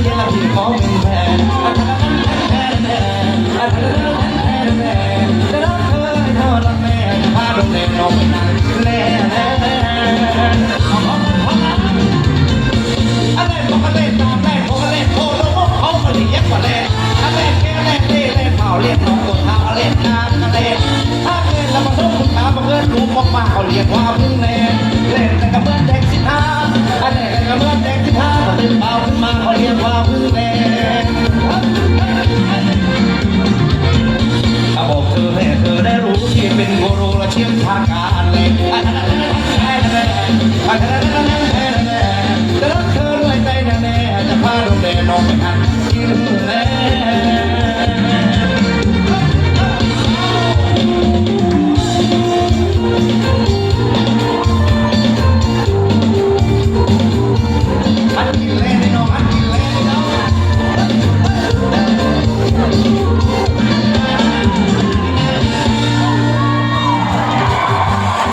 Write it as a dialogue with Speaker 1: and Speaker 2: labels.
Speaker 1: เย็นละพี่ขอเป็นแฟนจะรักเธอให้เท่ารักแม่จะพาลงแดงน้องไปนั่งแล่อะไรบอกกันเล่นตามแม่พอกันเล่นโคโลโมเขามาเรียกว่าเล่นอะไรแก้เล่นเล่นเล่นเผาเล่นน้องตัวเท้าเล่นน้ำกันเล่นถ้าเล่นแล้วมาทุกคุณขาบังเอิญรู้มากๆเขาเรียกว่าพึ่งเล่นเล่นแต่กับเมื่อเด็ก15อันนี้กับเมื่อเด็ก15ตื่นเบาขึ้นมาเขาเรียกว่าพึ่งเล่นถ้าบอกเธอให้เธอได้รู้ที่เป็นโกโรและเชี่ยวชาญการเล่นจะรักเธอด้วยใจแน่ๆจะพาดูแลน้องไปหันกินแล